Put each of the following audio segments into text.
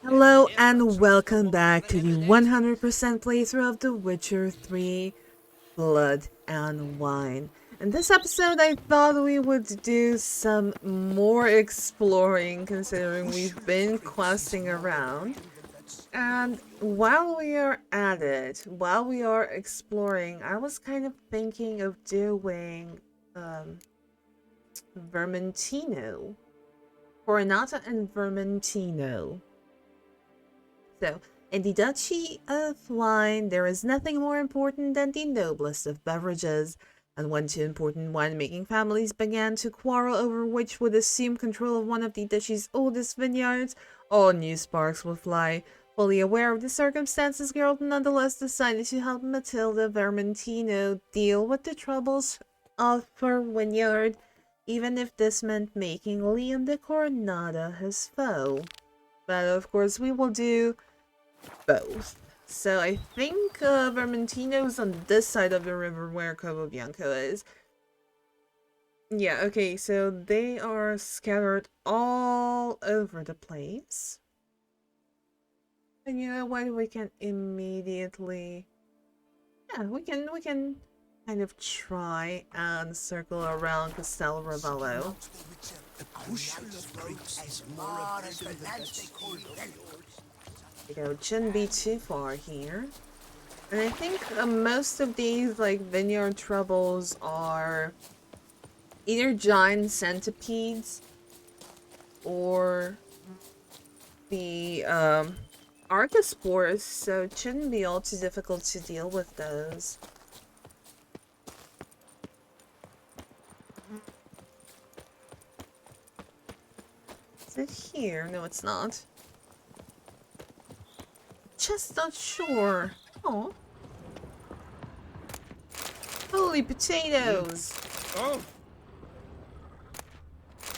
Hello and welcome back to the 100% playthrough of The Witcher 3 Blood and Wine. In this episode, I thought we would do some more exploring considering we've been questing around. And while we are at it, while we are exploring, I was kind of thinking of doing Vermentino. Coronata and Vermentino. So, in the Duchy of Wine, there is nothing more important than the noblest of beverages, and when two important winemaking families began to quarrel over which would assume control of one of the duchy's oldest vineyards, all new sparks would fly. Fully aware of the circumstances, Geralt nonetheless decided to help Matilda Vermentino deal with the troubles of her vineyard, even if this meant making Liam de Coronada his foe. But of course, we will do both. So I think Vermentino's on this side of the river where Covo Bianco is. Yeah, okay, so they are scattered all over the place. And you know what, we can immediately... Yeah, we can kind of try and circle around Castel Ravello. It shouldn't be too far here. And I think most of these like vineyard troubles are either giant centipedes or the Archespores, so it shouldn't be all too difficult to deal with those. Is it here? No, it's not. Just not sure. Oh. Holy potatoes! Oh!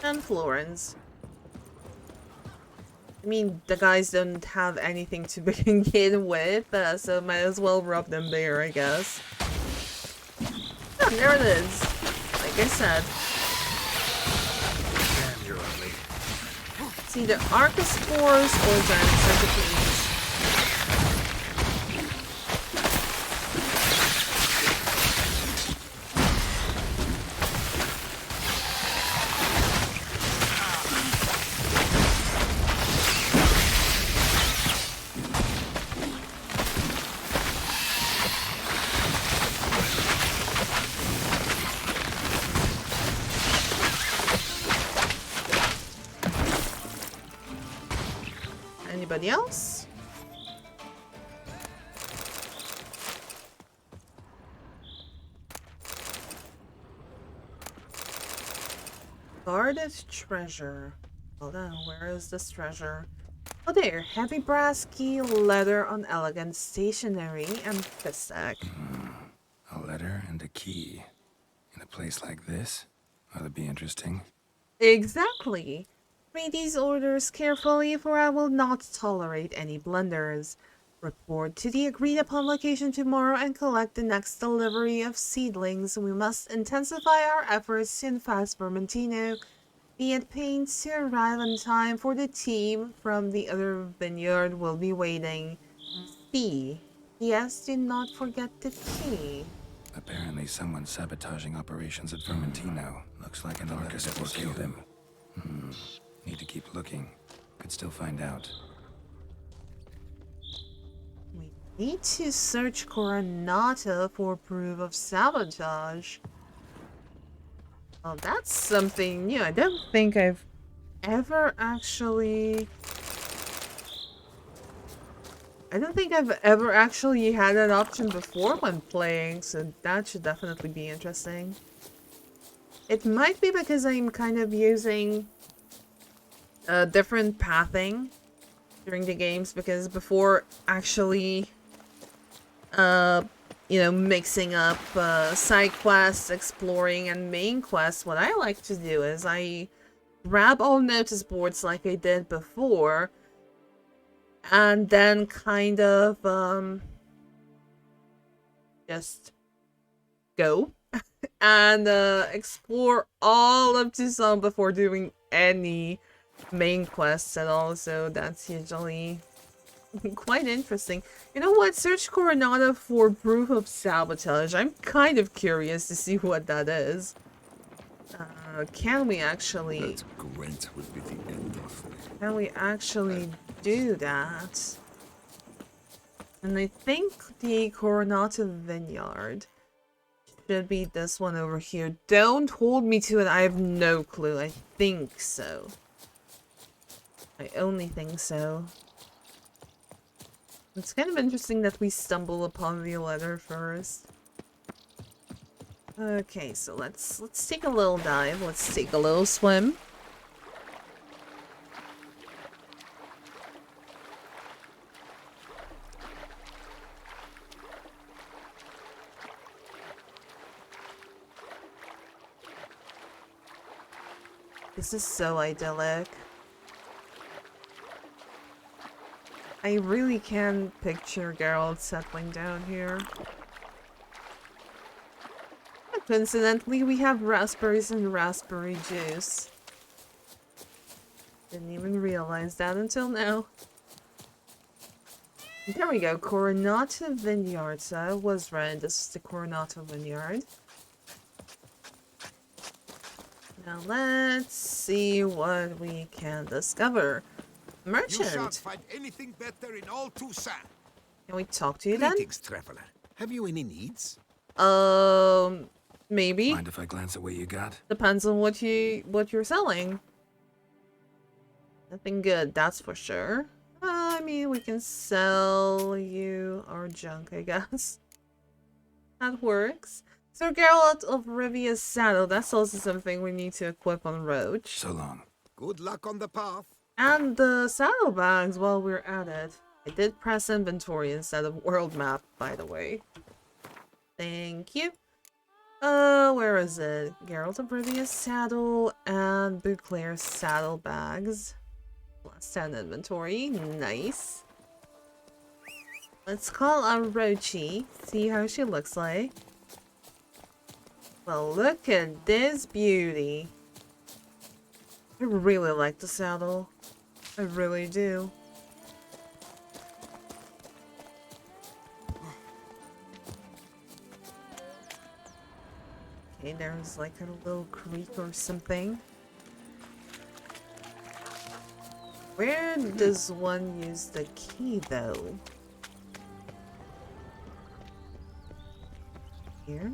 And Florence. I mean, the guys don't have anything to begin with, so might as well rub them there, I guess. Oh, there it is. Like I said. Damn, you're ugly. It's either Archespores or giant centipedes. Anybody else? Guarded treasure. Hold on, where is this treasure? Oh there, heavy brass key, leather on elegant stationery, and fissac. A letter and a key. In a place like this? Ought to be interesting. Exactly. Read these orders carefully, for I will not tolerate any blunders. Report to the agreed upon location tomorrow and collect the next delivery of seedlings. We must intensify our efforts to infest Vermentino. Be at pains to arrive on time, for the team from the other vineyard will be waiting. B. Yes, do not forget the key. Apparently someone's sabotaging operations at Vermentino. Looks like an Archespore killed him. Need to keep looking. Could still find out. We need to search Coronata for proof of sabotage. Well, that's something new. I don't think I've ever actually... I don't think I've ever actually had that option before when playing, so that should definitely be interesting. It might be because I'm kind of using different pathing during the games, because before actually mixing up side quests, exploring, and main quests, what I like to do is I grab all notice boards like I did before, and then kind of just go and explore all of Tucson before doing any main quests at all, so that's usually quite interesting. You know what? Search Coronado for proof of sabotage. I'm kind of curious to see what that is. Can we actually... That Gwent would be the end of me. Can we actually do that? And I think the Coronado Vineyard should be this one over here. Don't hold me to it. I have no clue. I think so. I only think so. It's kind of interesting that we stumble upon the letter first. Okay, so let's take a little dive. Let's take a little swim. This is so idyllic. I really can picture Geralt settling down here. Coincidentally, we have raspberries and raspberry juice. Didn't even realize that until now. There we go, Coronado Vineyard. So I was right, this is the Coronado Vineyard. Now let's see what we can discover. Merchant! You shan't find anything better in all Toussaint. Can we talk to you then? Greetings, traveler. Have you any needs? Maybe. Mind if I glance at what you got? Depends on what you're selling. Nothing good, that's for sure. I mean, we can sell you our junk, I guess. That works. So Geralt of Rivia's saddle, that's also something we need to equip on Roach. So long. Good luck on the path. And the saddlebags while we're at it. I did press inventory instead of world map, by the way. Thank you. Where is it? Geralt of Rivia's saddle and Beauclair's saddlebags. Plus 10 inventory. Nice. Let's call our Rochi. See how she looks like. Well, look at this beauty. I really like the saddle. I really do. Okay, there's like a little creek or something. Where does one use the key though? Here?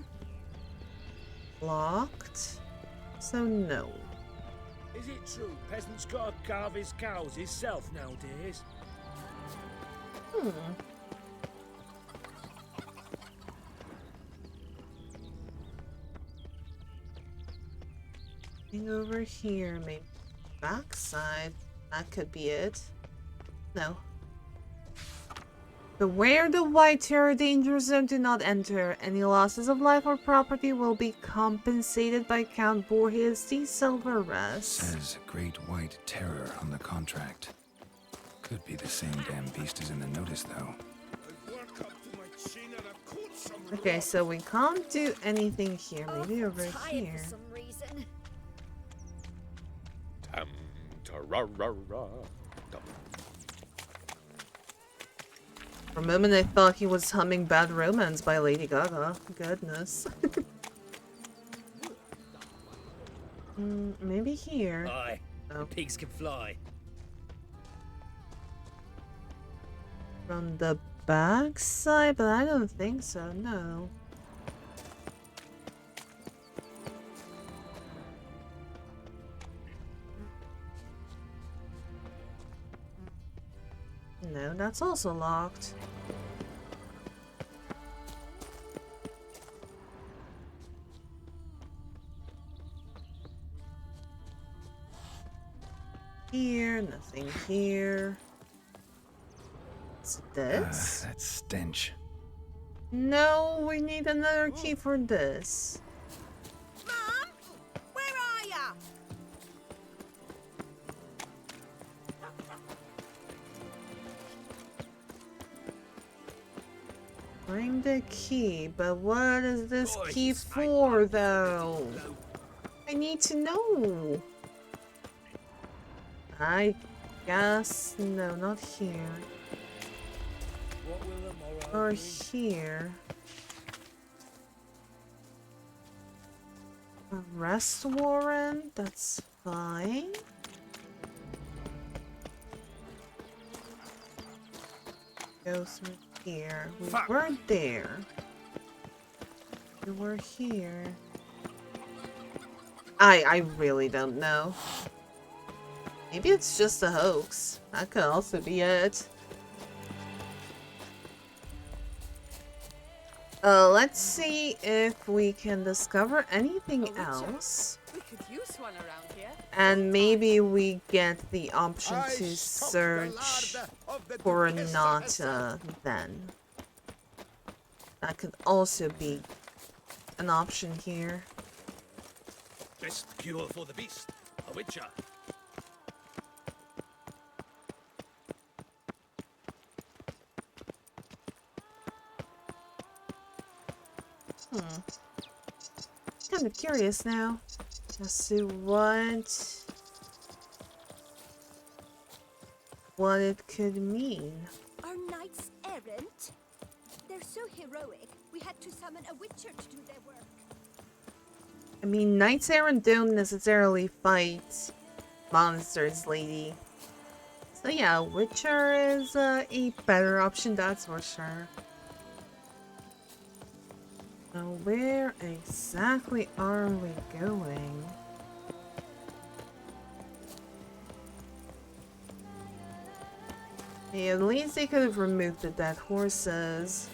Locked? So no. Is it true peasants gotta carve his cows himself nowadays? Thing over here, maybe backside. That could be it. No. Beware the White Terror danger zone, do not enter. Any losses of life or property will be compensated by Count Borges the Silver Rest. Says Great White Terror on the contract. Could be the same damn beast as in the notice, though. Okay, so we can't do anything here. Maybe over here. For some reason. For a moment I thought he was humming Bad Romance by Lady Gaga. Goodness. Maybe here. Aye, Oh. pigs can fly. From the back side, but I don't think so, no. No, that's also locked. Here, nothing here. What's this? That stench. No, we need another key for this. Mom, where are ya? Bring the key, but what is this Boy, key this for, though? I need to know. I guess no, not here. What will the morrow Or bring? here. Arrest warrant, that's fine. Go through here. We weren't there. We were here. I really don't know. Maybe it's just a hoax. That could also be it. Let's see if we can discover anything else. We could use one around here. And maybe we get the option I to stopped the search larder of the for Duchessa Nata then. That could also be an option here. Best cure for the beast. A witcher. Kind of curious now as to what it could mean. Are knights errant? They're so heroic, we had to summon a witcher to do their work. I mean, knights errant don't necessarily fight monsters, lady. So yeah, Witcher is a better option, that's for sure. Now, where exactly are we going? Hey, at least they could have removed the dead horses.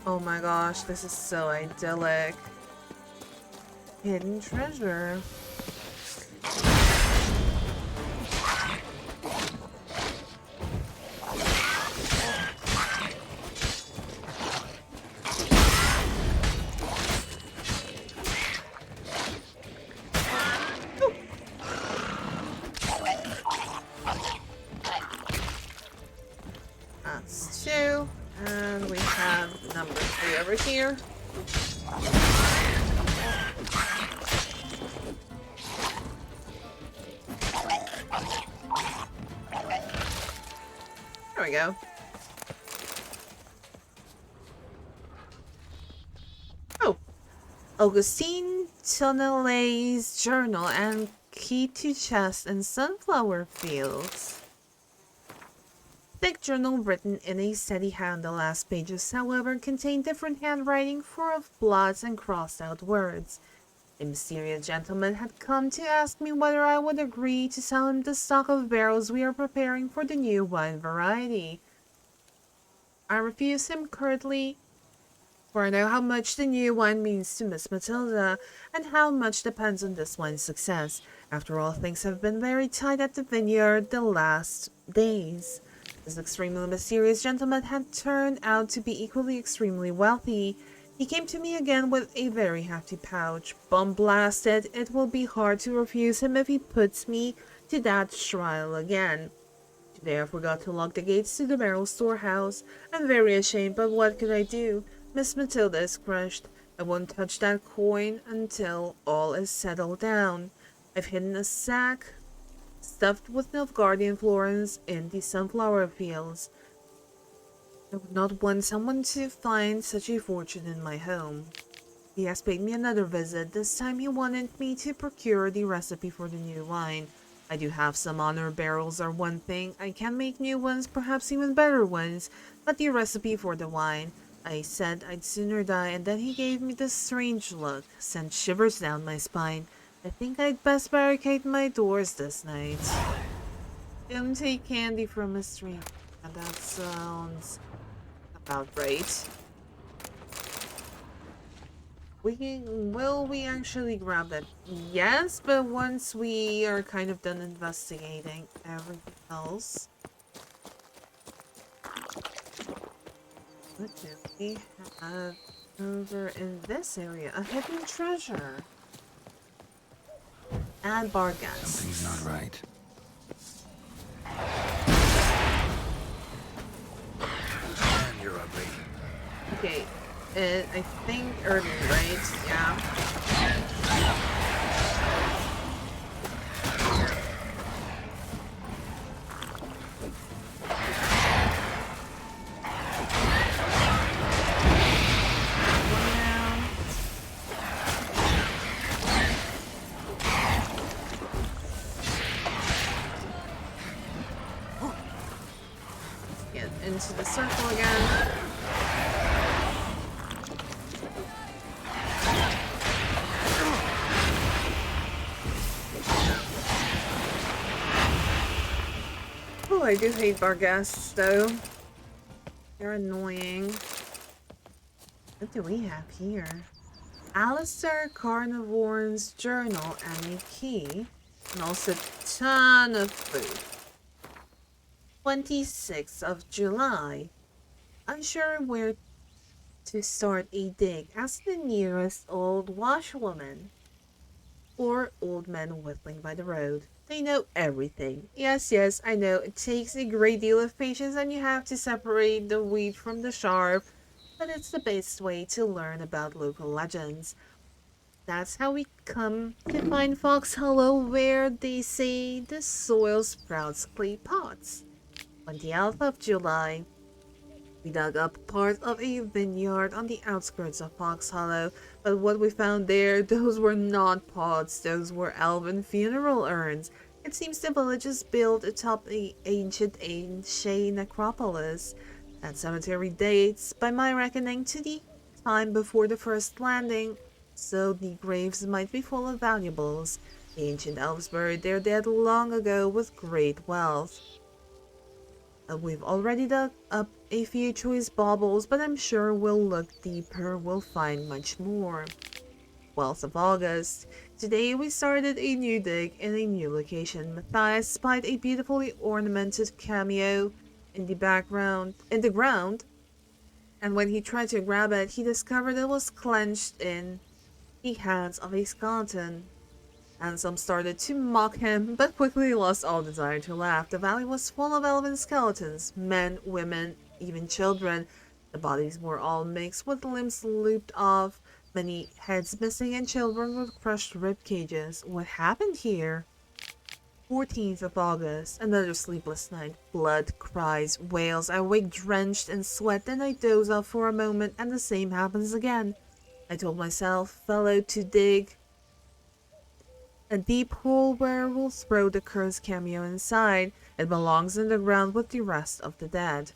Oh my gosh, this is so idyllic. Hidden treasure. That's 2. And we have number 3 over here. There we go. Oh. Augustine Tonellay's journal and key to chest and sunflower fields. Thick journal written in a steady hand. The last pages, however, contain different handwriting full of blots and crossed out words. A mysterious gentleman had come to ask me whether I would agree to sell him the stock of barrels we are preparing for the new wine variety. I refused him curtly, for I know how much the new wine means to Miss Matilda, and how much depends on this wine's success. After all, things have been very tight at the vineyard the last days. This extremely mysterious gentleman had turned out to be equally extremely wealthy. He came to me again with a very hefty pouch. Bum blasted, it will be hard to refuse him if he puts me to that trial again. Today I forgot to lock the gates to the barrel storehouse. I'm very ashamed, but what could I do? Miss Matilda is crushed. I won't touch that coin until all is settled down. I've hidden a sack stuffed with Nilfgaardian florins in the sunflower fields. I would not want someone to find such a fortune in my home. He has paid me another visit. This time he wanted me to procure the recipe for the new wine. I do have some honor barrels are one thing. I can make new ones, perhaps even better ones, but the recipe for the wine. I said I'd sooner die, and then he gave me this strange look, sent shivers down my spine. I think I'd best barricade my doors this night. Don't take candy from a street. That sounds about right. Will we actually grab that? Yes, but once we are kind of done investigating everything else. What do we have over in this area? A hidden treasure. And bar gas. Something's not right. You're ugly. Okay, it, I think, early, right? Yeah. One down. Get into the circle again. Oh, I do hate Barghasts, though. They're annoying. What do we have here? Alistair Carnivore's journal and a key. And also a ton of food. 26th of July. Unsure where to start a dig. Ask the nearest old washwoman. Or old men whittling by the road. They know everything. Yes, yes, I know. It takes a great deal of patience and you have to separate the wheat from the chaff. But it's the best way to learn about local legends. That's how we come to find Fox Hollow, where they say the soil sprouts clay pots. 20th of July. We dug up part of a vineyard on the outskirts of Fox Hollow, but what we found there, those were not pots, those were elven funeral urns. It seems the village is built atop the ancient necropolis. That cemetery dates, by my reckoning, to the time before the first landing, so the graves might be full of valuables. The ancient elves buried their dead long ago with great wealth. We've already dug up a few choice baubles, but I'm sure we'll look deeper, we'll find much more. 12th of August. Today we started a new dig in a new location. Matthias spied a beautifully ornamented cameo in the ground, and when he tried to grab it, he discovered it was clenched in the hands of a skeleton. And some started to mock him, but quickly lost all desire to laugh. The valley was full of elven skeletons, men, women, even children. The bodies were all mixed with limbs looped off, many heads missing, and children with crushed rib cages. What happened here? 14th of August, another sleepless night. Blood, cries, wails. I wake drenched in sweat, then I doze off for a moment, and the same happens again. I told myself, fellow, to dig a deep hole where we'll throw the cursed cameo inside. It belongs in the ground with the rest of the dead.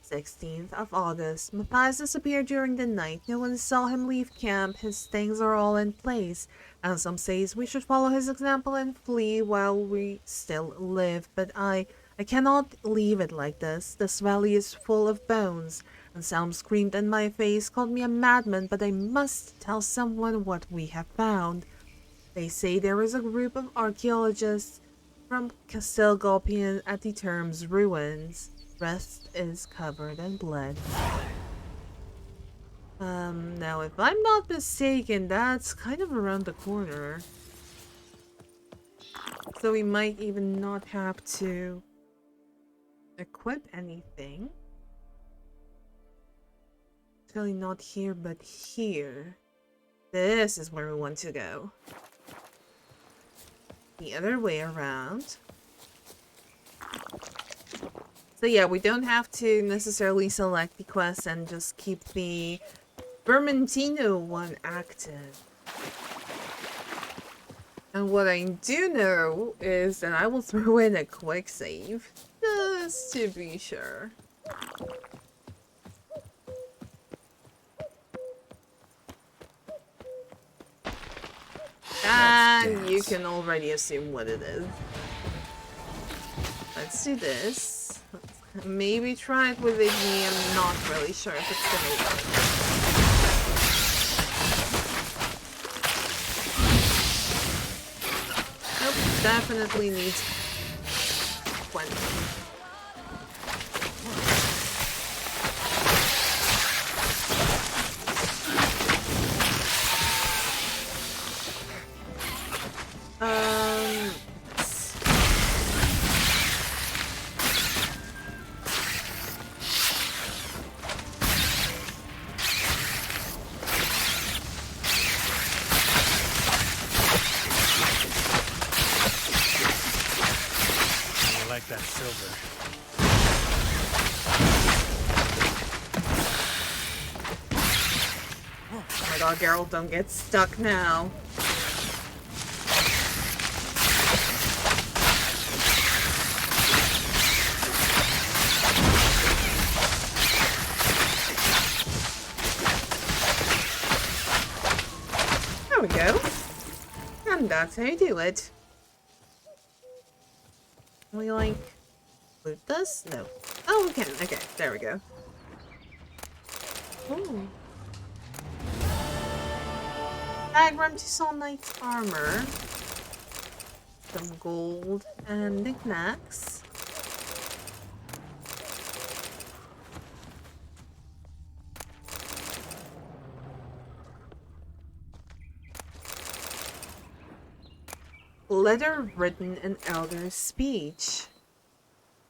16th of August. Matthias disappeared during the night. No one saw him leave camp. His things are all in place. And some says we should follow his example and flee while we still live. But I cannot leave it like this. This valley is full of bones. And some screamed in my face, called me a madman, but I must tell someone what we have found. They say there is a group of archaeologists from Castel Gulpian at the term's ruins. Rest is covered in blood. Now if I'm not mistaken, that's kind of around the corner. So we might even not have to equip anything. Actually not here, but here. This is where we want to go. The other way around. So yeah, we don't have to necessarily select the quest and just keep the Vermentino one active. And what I do know is that I will throw in a quick save, just to be sure. And you can already assume what it is. Let's do this. Maybe try it with a knee. I'm not really sure if it's gonna work. Nope, definitely needs 20. that silver. Oh my god, Geralt, don't get stuck now. There we go. And that's how you do it. Can we, like, loot this? No. Oh, we can. Okay, there we go. Ooh. Diagram to Soul Knight's armor. Some gold and knickknacks. Letter written in elder speech.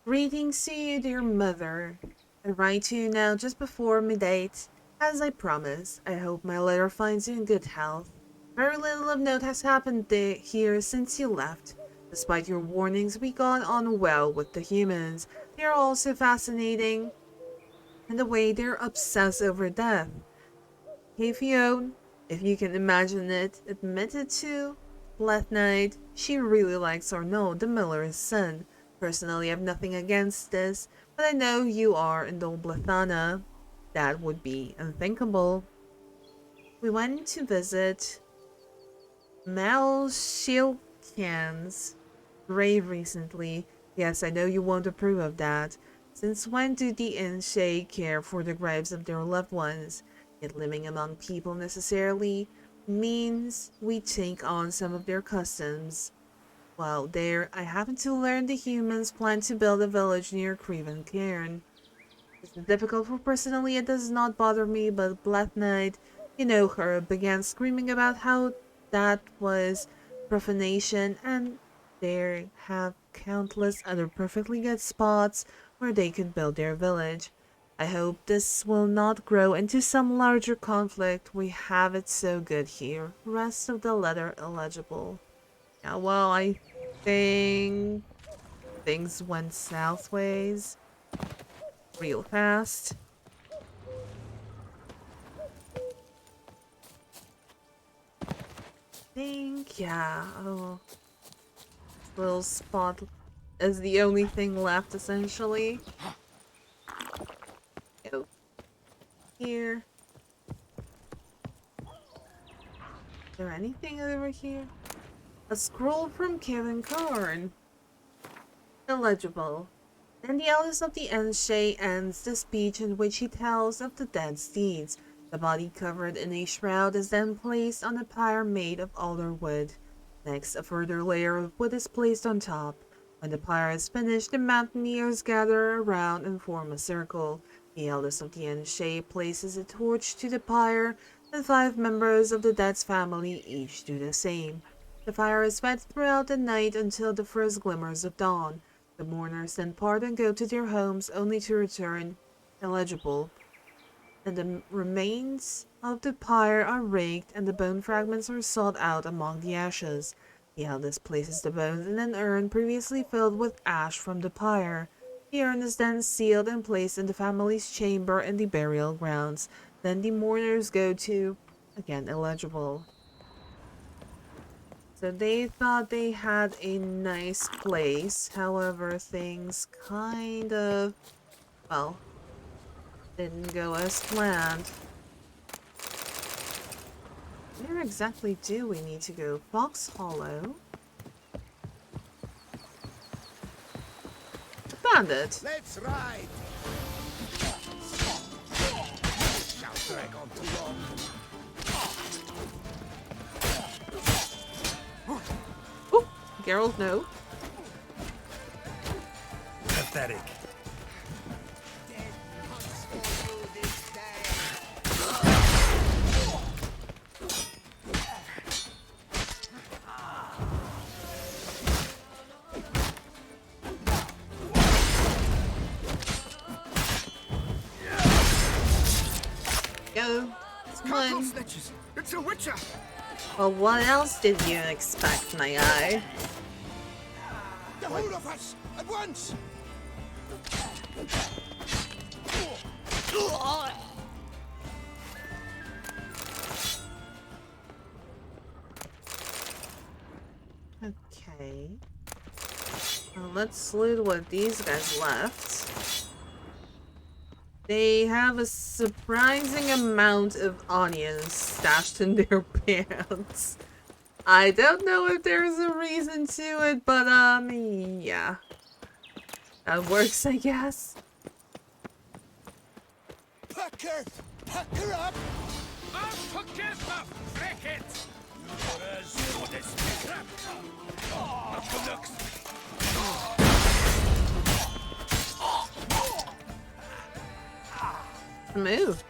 Greetings to you, dear mother. I write to you now just before midnight. As I promised, I hope my letter finds you in good health. Very little of note has happened here since you left. Despite your warnings, we got on well with the humans. They are also fascinating in the way they're obsessed over death. Hafione, if you can imagine it, admitted to last night she really likes Arnaud, the miller's son. Personally, I have nothing against this, but I know you are in Dolblethana. That would be unthinkable. We went to visit Malshilkian's grave recently. Yes, I know you won't approve of that. Since when do the Inshe care for the graves of their loved ones? Yet living among people necessarily means we take on some of their customs. While there, I happen to learn the humans plan to build a village near Creven Cairn. It's difficult for personally, it does not bother me, but Black Knight, you know her, began screaming about how that was profanation, and there have countless other perfectly good spots where they could build their village. I hope this will not grow into some larger conflict. We have it so good here. Rest of the letter illegible. Yeah, well, I think things went southways real fast. Yeah, oh, little spot is the only thing left essentially. Oh, here. Is there anything over here? A scroll from Kevin Karn. Illegible. Then the eldest of the Enshe ends the speech in which he tells of the dead's deeds. The body covered in a shroud is then placed on a pyre made of alder wood. Next, a further layer of wood is placed on top. When the pyre is finished, the mountaineers gather around and form a circle. The eldest of the Enshe places a torch to the pyre, and 5 members of the dead's family each do the same. The fire is fed throughout the night until the first glimmers of dawn. The mourners then part and go to their homes, only to return illegible. And the remains of the pyre are raked, and the bone fragments are sought out among the ashes. The eldest places the bones in an urn previously filled with ash from the pyre. The urn is then sealed and placed in the family's chamber in the burial grounds. Then the mourners go to, again illegible. So they thought they had a nice place, however things kind of, well, didn't go as planned. Where exactly do we need to go? Fox Hollow? Found it! Let's ride! Shall drag on too long. Oh, Geralt, no. Pathetic. Go. Come on. Snitches! It's a witcher! Well, what else did you expect, my eye? hold of us! At once! Okay. Well, let's loot what these guys left. They have a surprising amount of onions stashed in their pants. I don't know if there's a reason to it, but yeah. That works, I guess. Pack her up! I'll forget the fricket! You're as good as crap! Move.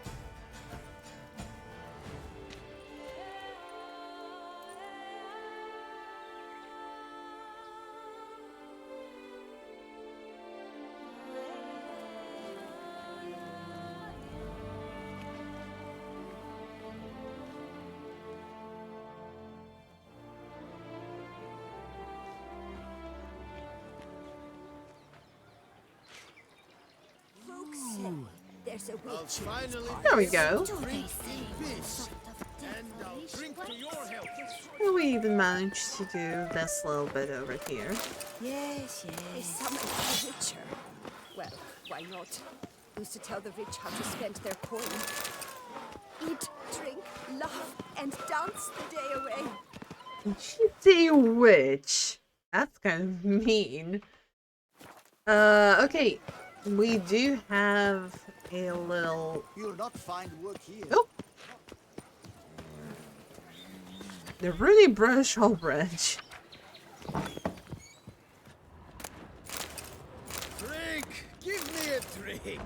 Folks say there's a witch. Finally, There we go. drink in peace. And I'll drink to your health. Well, we even managed to do this little bit over here. Yes, yes. They summoned a witcher. Well, why not? Who's to tell the rich how to spend their coin? Eat, drink, laugh, and dance the day away. She's a witch. That's kind of mean. Okay. We do have a little... You'll not find work here. Oh! The Rudy Brush Hole Bridge. Drink! Give me a drink!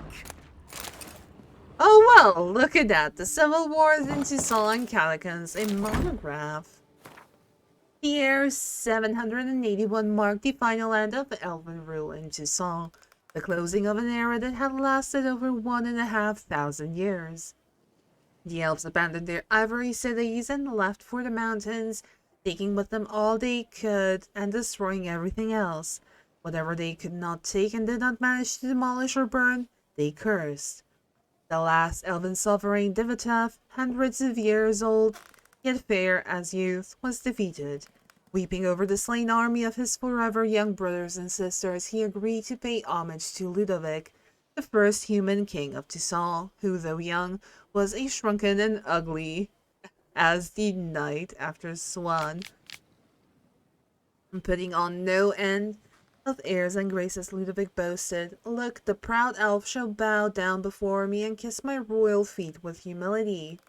Oh well, look at that. The Civil Wars in Toussaint and Catacombs, a monograph. The year 781 marked the final end of elven rule in Toussaint, the closing of an era that had lasted over 1,500 years. The elves abandoned their ivory cities and left for the mountains, taking with them all they could and destroying everything else. Whatever they could not take and did not manage to demolish or burn, they cursed. The last elven sovereign, Divatav, hundreds of years old, yet fair as youth, was defeated. Weeping over the slain army of his forever young brothers and sisters, he agreed to pay homage to Ludovic, the first human king of Toussaint, who, though young, was as shrunken and ugly as the night after Swan. Putting on no end of airs and graces, Ludovic boasted, "Look, the proud elf shall bow down before me and kiss my royal feet with humility."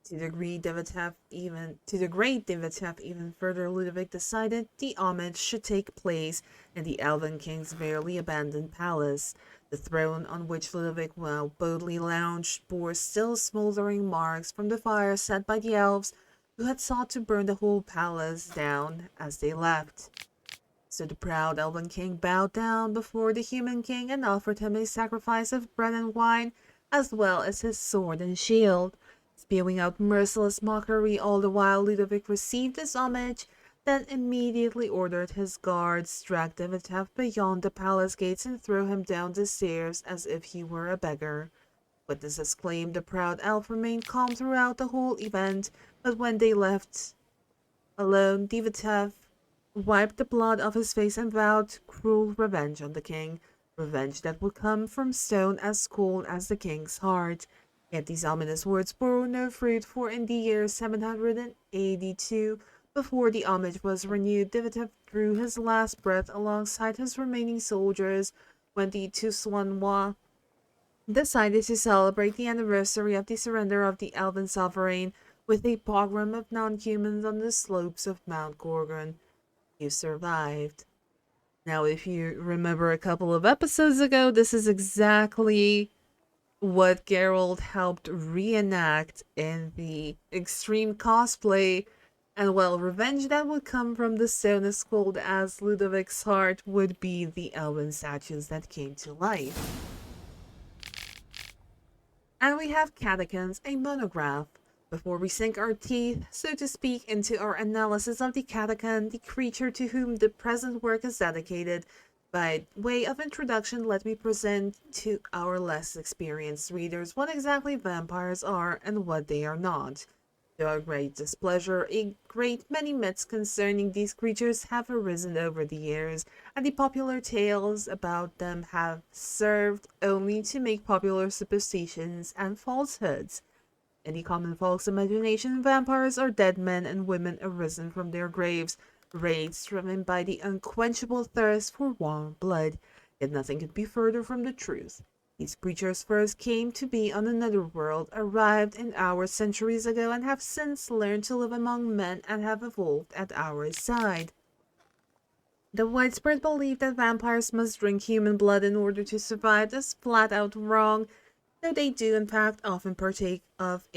To the great Divatav even further, Ludovic decided the homage should take place in the elven king's barely abandoned palace. The throne on which Ludovic now boldly lounged bore still smoldering marks from the fire set by the elves who had sought to burn the whole palace down as they left. So the proud elven king bowed down before the human king and offered him a sacrifice of bread and wine, as well as his sword and shield. Spewing out merciless mockery all the while, Ludovic received this homage, then immediately ordered his guards drag Divatav beyond the palace gates and throw him down the stairs as if he were a beggar. Witnesses claimed the proud elf remained calm throughout the whole event, but when they left alone, Divatav wiped the blood off his face and vowed cruel revenge on the king, revenge that would come from stone as cold as the king's heart. Yet these ominous words bore no fruit, for in the year 782, before the homage was renewed, Divatav drew his last breath alongside his remaining soldiers when the Toussainois decided to celebrate the anniversary of the surrender of the elven sovereign with a pogrom of non-humans on the slopes of Mount Gorgon. You survived. Now, if you remember a couple of episodes ago, this is exactly what Geralt helped reenact in the extreme cosplay, and well, revenge that would come from the stone as cold as Ludovic's heart would be the elven statues that came to life. And we have Catacombs, a monograph. Before we sink our teeth, so to speak, into our analysis of the catacomb, the creature to whom the present work is dedicated, by way of introduction, let me present to our less experienced readers what exactly vampires are and what they are not. To our great displeasure, a great many myths concerning these creatures have arisen over the years, and the popular tales about them have served only to make popular superstitions and falsehoods. In the common folk's imagination, vampires are dead men and women arisen from their graves, raids driven by the unquenchable thirst for warm blood. Yet nothing could be further from the truth. These creatures first came to be on another world, arrived in ours centuries ago, and have since learned to live among men and have evolved at our side. The widespread belief that vampires must drink human blood in order to survive is flat out wrong, though they do in fact often partake of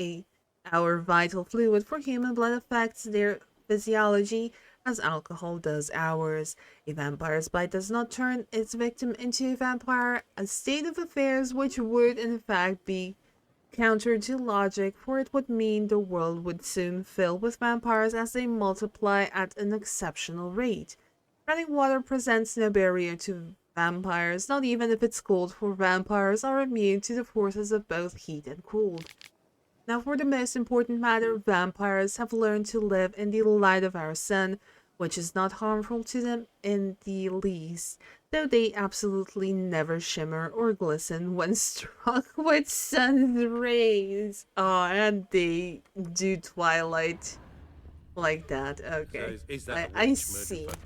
our vital fluid, for human blood affects their physiology as alcohol does ours. A vampire's bite does not turn its victim into a vampire, a state of affairs which would in fact be counter to logic, for it would mean the world would soon fill with vampires as they multiply at an exceptional rate. Running water presents no barrier to vampires, not even if it's cold, for vampires are immune to the forces of both heat and cold. Now, for the most important matter, vampires have learned to live in the light of our sun, which is not harmful to them in the least, though they absolutely never shimmer or glisten when struck with sun's rays. Oh, and they do twilight like that. Okay, So is that a I witch see. murdered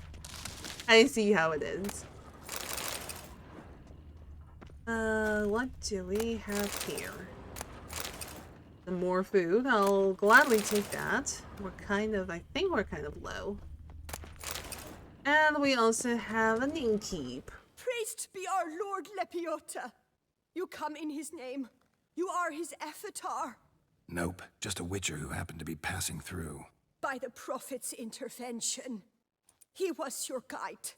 I see how it is. What do we have here? Some more food. I'll gladly take that. I think we're kind of low. And we also have an innkeep. Praised be our Lord Lepiota. You come in his name. You are his avatar. Nope, just a witcher who happened to be passing through. By the prophet's intervention. He was your guide.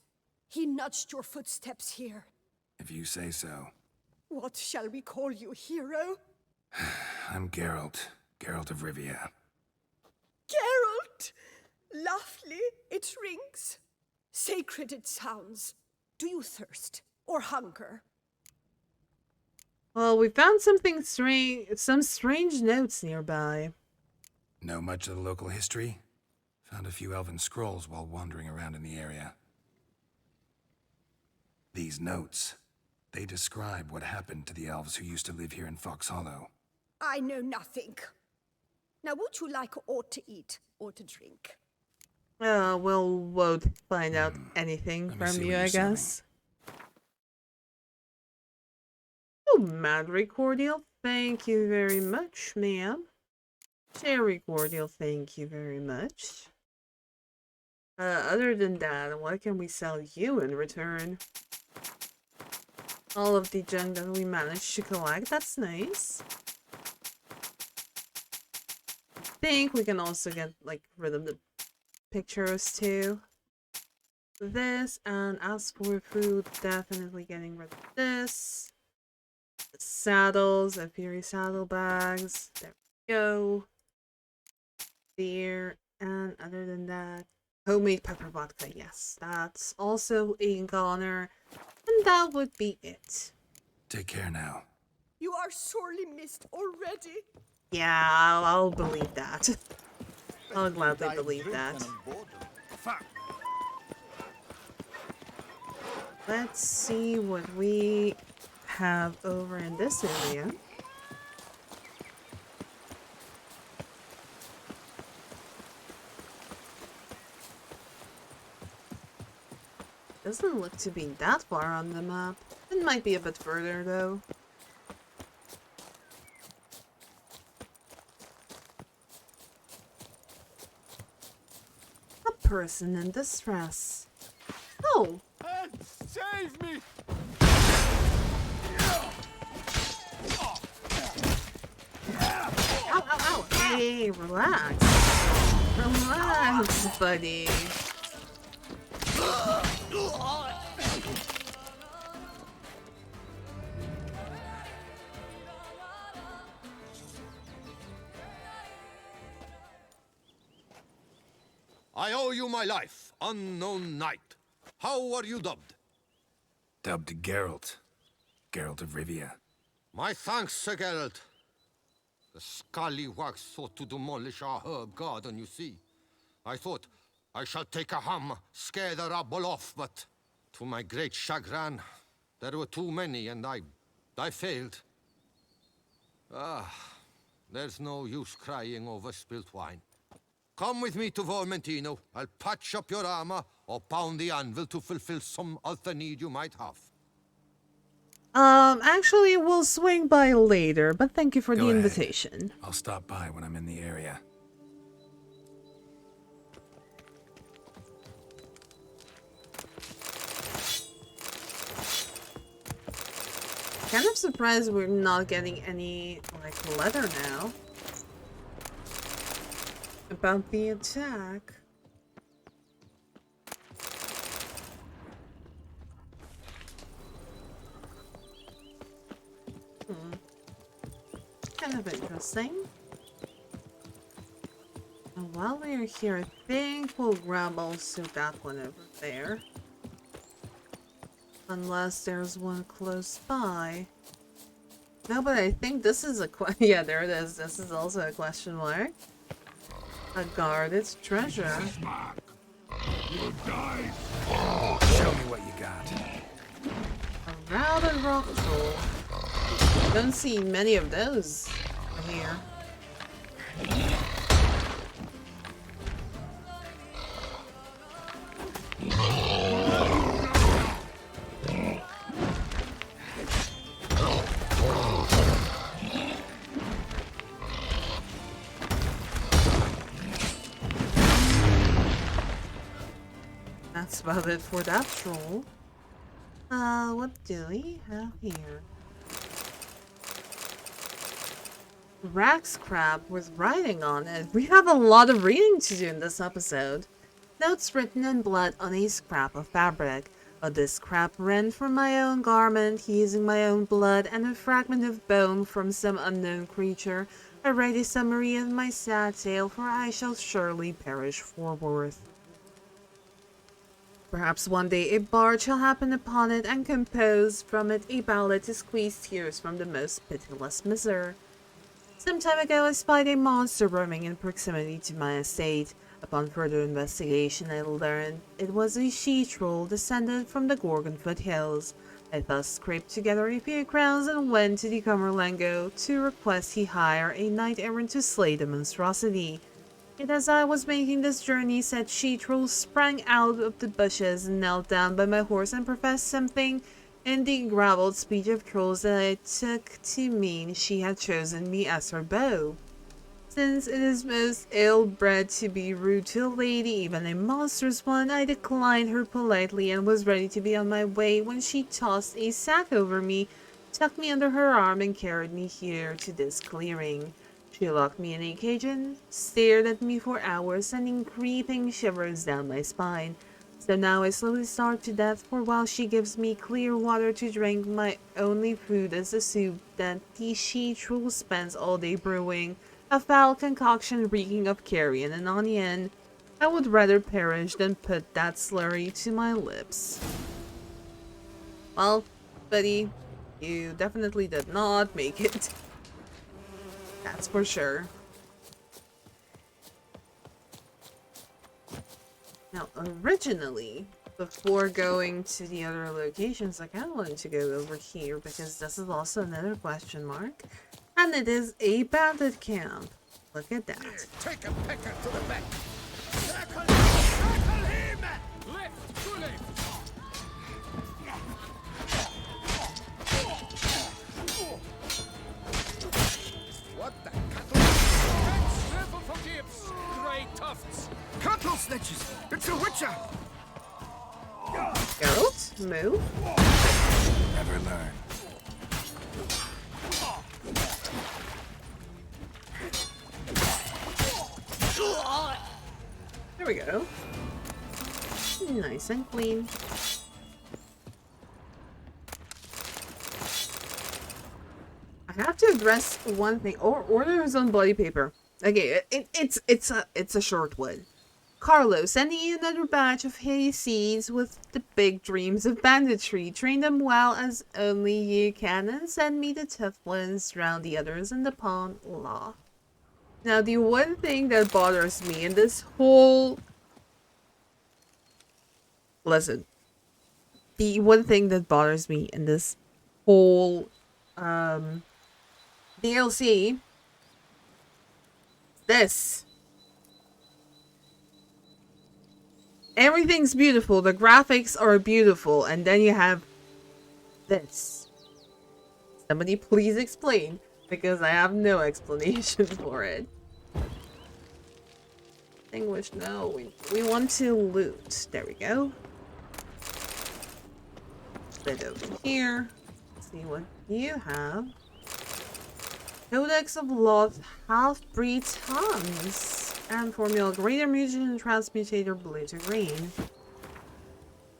He nudged your footsteps here. If you say so. What shall we call you, hero? I'm Geralt. Geralt of Rivia. Geralt! Lovely it rings. Sacred it sounds. Do you thirst or hunger? Well, we found something strange, some strange notes nearby. Know much of the local history? Found a few elven scrolls while wandering around in the area. These notes, they describe what happened to the elves who used to live here in Fox Hollow. I know nothing. Now would you like aught to eat or to drink? We'll won't find out anything Let me from see you, what I you're serving. guess. Oh, Madry cordial, thank you very much, ma'am. Cherry cordial, thank you very much. Other than that, what can we sell you in return? All of the junk that we managed to collect, that's nice. I think we can also get, like, rid of the pictures too. This, and as for food, definitely getting rid of this. The saddles, the Fury saddlebags, there we go. Beer, and other than that, homemade pepper vodka, yes, that's also a goner, and that would be it. Take care now. You are sorely missed already. Yeah, I'll believe that. I'll gladly believe that. Let's see what we have over in this area. Doesn't look to be that far on the map. It might be a bit further though. A person in distress. Oh! Save me! Ow, ow, ow! Hey, relax. Relax, buddy. you my life, unknown knight. How are you dubbed? Dubbed Geralt. Geralt of Rivia. My thanks, Sir Geralt. The scallywags thought to demolish our herb garden, you see. I thought, I shall take a ham, scare the rabble off, but to my great chagrin, there were too many, and I failed. There's no use crying over spilt wine. Come with me to Vermentino. I'll patch up your armor or pound the anvil to fulfill some other need you might have. Actually, we'll swing by later, but thank you for Go the ahead. invitation. I'll stop by when I'm in the area. Kind of surprised we're not getting any, like, letter now about the attack. Kind of interesting. And while we're here, I think we'll grab also that one over there. Unless there's one close by. No, but I think this is a yeah, there it is. This is also a question mark. A guarded treasure. Show me what you got. A routed rock troll. Don't see many of those here. That's about it for that troll. What do we have here? Rax crab with writing on it. We have a lot of reading to do in this episode. Notes written in blood on a scrap of fabric. This scrap rent from my own garment, using my own blood and a fragment of bone from some unknown creature. I write a summary of my sad tale, for I shall surely perish forthwith. Perhaps one day a bard shall happen upon it and compose from it a ballad to squeeze tears from the most pitiless miser. Some time ago I spied a monster roaming in proximity to my estate. Upon further investigation I learned it was a she-troll descended from the Gorgon foothills. I thus scraped together a few crowns and went to the Camerlengo to request he hire a knight-errant to slay the monstrosity. Yet as I was making this journey, said she-troll sprang out of the bushes and knelt down by my horse and professed something in the gravelled speech of trolls that I took to mean she had chosen me as her beau. Since it is most ill-bred to be rude to a lady, even a monstrous one, I declined her politely and was ready to be on my way when she tossed a sack over me, tucked me under her arm, and carried me here to this clearing. She locked me in a cage and stared at me for hours, sending creeping shivers down my spine. So now I slowly starve to death, for while she gives me clear water to drink, my only food is the soup that the she-troll spends all day brewing, a foul concoction reeking of carrion and onion. I would rather perish than put that slurry to my lips. Well, buddy, you definitely did not make it. That's for sure. Now, originally, before going to the other locations, I kind of wanted to go over here because this is also another question mark. And it is a bandit camp. Look at that. Take a pecker to the back. Tackle him! Left, to left. What the cattle? Never forgives. Grey tufts. Cattle snitches! It's a witcher! Geralt, move. Never learn. There we go. Nice and clean. I have to address one thing. Order his own bloody paper. Okay, it's a short one. Carlo, sending you another batch of hayseeds with the big dreams of banditry. Train them well as only you can and send me the tough ones, drown the others in the pond law. Now, the one thing that bothers me in this whole... Listen. The one thing that bothers me in this whole DLC... This. Everything's beautiful, the graphics are beautiful, and then you have this. Somebody please explain, because I have no explanation for it. Distinguish, no, we want to loot. There we go. Sit over here. Let's see what you have. Codex of Lost Half-Breed Tongues. And Formula Greater Mutation Transmutator Blue to Green.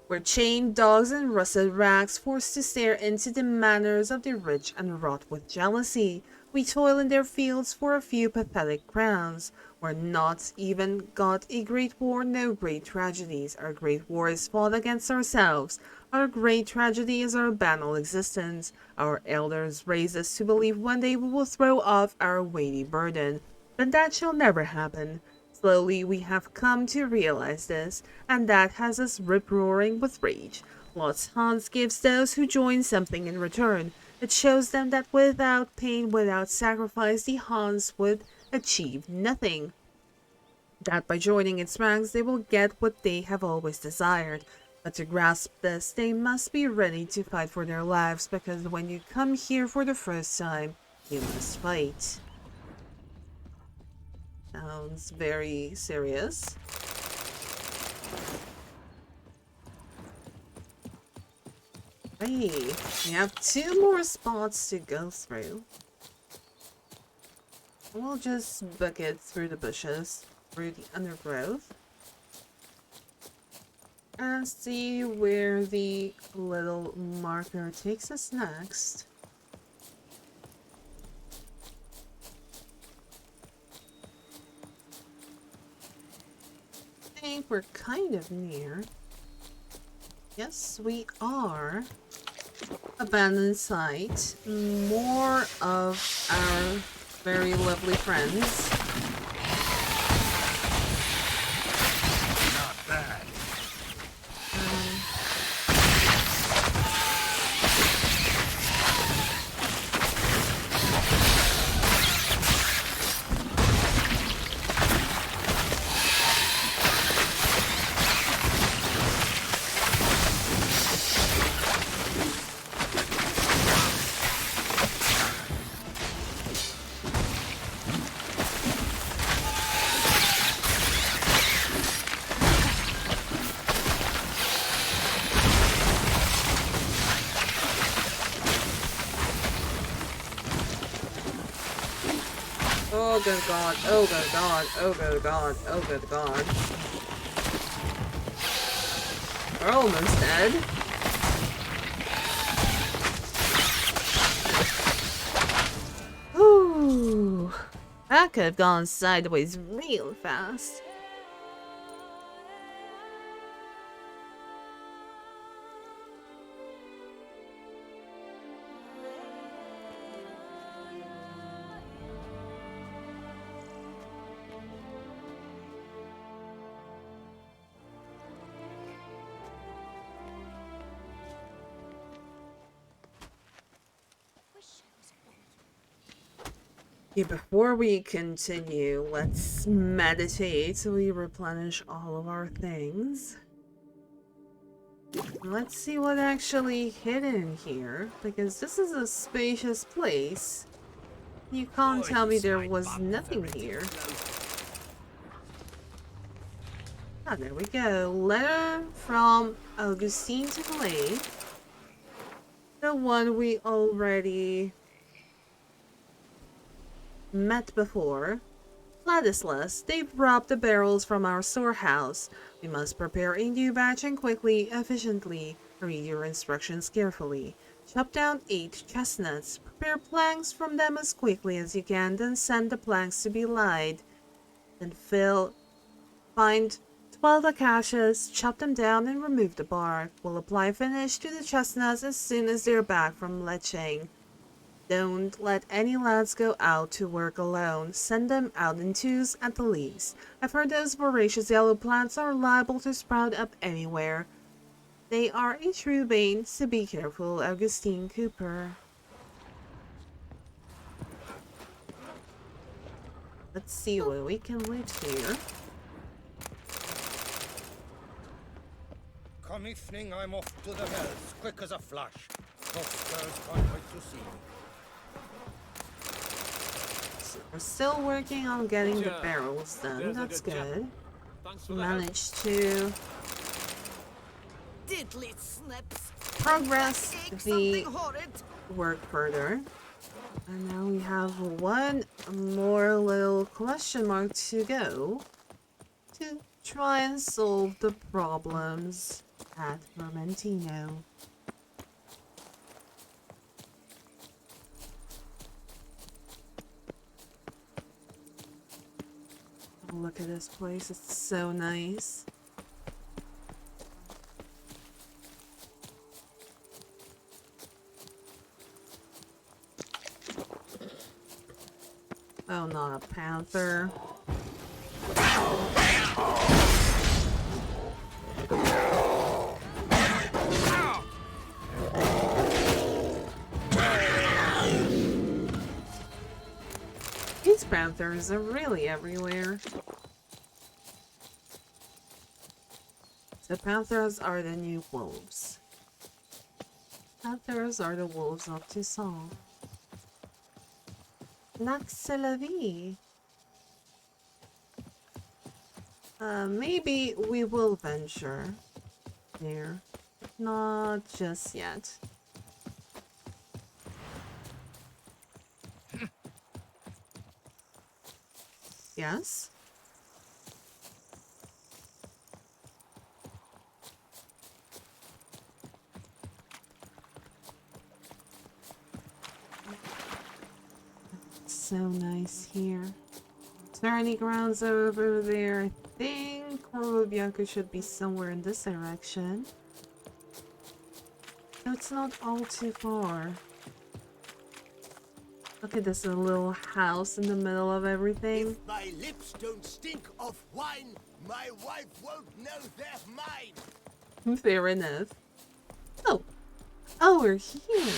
We're chained dogs and rusted rags, forced to stare into the manners of the rich and wrought with jealousy. We toil in their fields for a few pathetic crowns. We're not even got a great war, no great tragedies. Our great war is fought against ourselves. Our great tragedy is our banal existence. Our elders raised us to believe one day we will throw off our weighty burden. But that shall never happen. Slowly we have come to realize this, and that has us rip-roaring with rage. Lost Hans gives those who join something in return. It shows them that without pain, without sacrifice, the Hans would achieve nothing. That by joining its ranks they will get what they have always desired. But to grasp this, they must be ready to fight for their lives, because when you come here for the first time, you must fight. Sounds very serious. Hey, we have 2 more spots to go through. We'll just book it through the bushes, through the undergrowth, and see where the little marker takes us next. I think we're kind of near. Yes, we are. Abandoned site. More of our very lovely friends. Not bad. Oh good god, oh good god, oh good god, oh good god. We're almost dead. Ooh, that could have gone sideways real fast. Yeah, before we continue, let's meditate so we replenish all of our things. Let's see what actually hidden here, because this is a spacious place. You can't tell me there was nothing here. Ah, there we go. Letter from Augustine to Clay. The one we already met before. Vladislas, they've robbed the barrels from our storehouse. We must prepare a new batch and quickly, efficiently. Read your instructions carefully. Chop down 8 chestnuts. Prepare planks from them as quickly as you can, then send the planks to be lied. Then find Spoil the cashews, chop them down and remove the bark. We'll apply finish to the chestnuts as soon as they're back from leaching. Don't let any lads go out to work alone. Send them out in twos at the least. I've heard those voracious yellow plants are liable to sprout up anywhere. They are a true bane, so be careful, Augustine Cooper. Let's see what we can loot here. Come evening, I'm off to the hells, quick as a flash. Those girls can't wait to see me. So we're still working on getting the barrels done. That's good. Managed to Diddly snips. progress the Horrid. work further. And now we have one more little question mark to go to try and solve the problems at Vermentino. Oh, look at this place, it's so nice. Oh, not a panther. These panthers are really everywhere. So panthers are the new wolves. Panthers are the wolves of Toussaint. C'est la vie. Maybe we will venture there. Not just yet. Yes? So nice here. Is there any grounds over there? I think Corvo Bianco should be somewhere in this direction. No, it's not all too far. Look at this little house in the middle of everything. If my lips don't stink of wine, my wife won't know they're mine. Fair enough. Oh. Oh, we're here.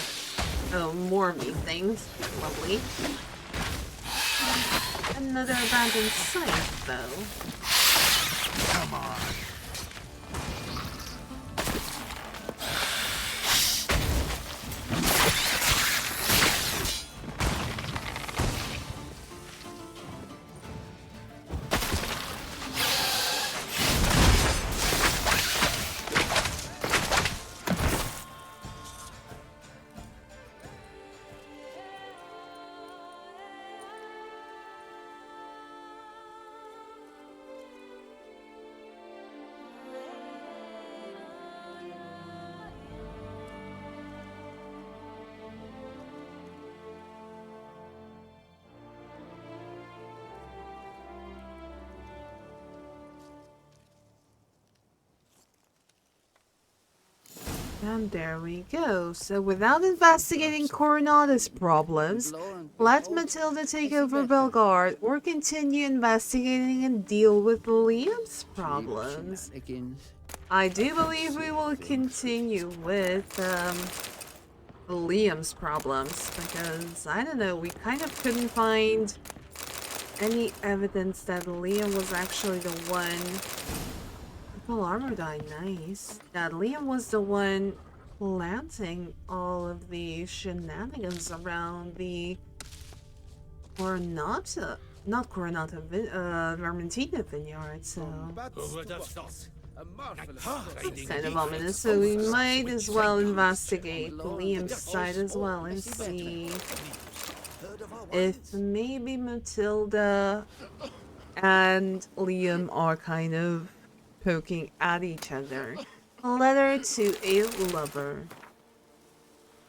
Oh, more of these things. Lovely. Another abandoned site, though. Come on. And there we go. So without investigating Coronada's problems, let Matilda take over Belgaard or continue investigating and deal with Liam's problems. I do believe we will continue with Liam's problems because, I don't know, we kind of couldn't find any evidence that Liam was actually the one. Full armor died, nice. That Liam was the one planting all of the shenanigans around the Coronata, not Coronata, Vermentino vineyard, so it's kind of ominous, so we might as well investigate Liam's side as well and see if maybe Matilda and Liam are kind of poking at each other. A letter to a lover.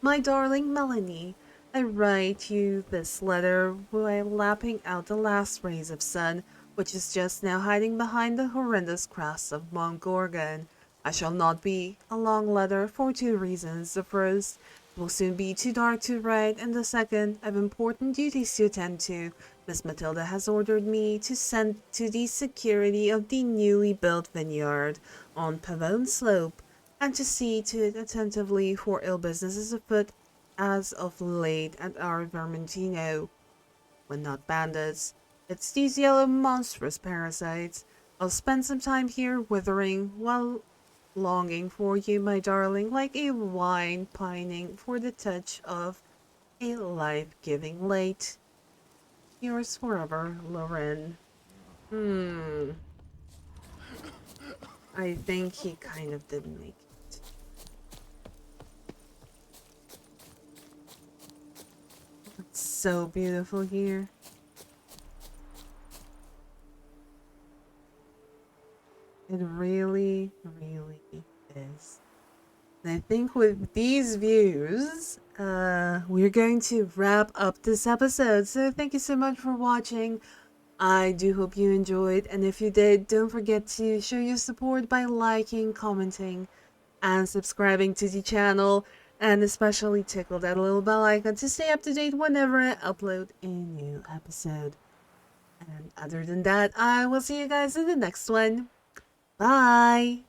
My darling Melanie, I write you this letter while lapping out the last rays of sun which is just now hiding behind the horrendous crest of Mount Gorgon. I shall not be a long letter for 2 reasons. The first, it will soon be too dark to write, and the second, I have important duties to attend to. Miss Matilda has ordered me to send to the security of the newly built vineyard on Pavone Slope, and to see to it attentively, for ill business is afoot as of late at our Vermentino. When not bandits, it's these yellow monstrous parasites. I'll spend some time here withering while longing for you, my darling, like a wine pining for the touch of a life-giving late. Yours forever, Loren. I think he kind of didn't make it. It's so beautiful here. It really, really is. And I think with these views, we're going to wrap up this episode. So thank you so much for watching. I do hope you enjoyed. And if you did, don't forget to show your support by liking, commenting, and subscribing to the channel. And especially tickle that little bell icon to stay up to date whenever I upload a new episode. And other than that, I will see you guys in the next one. Bye!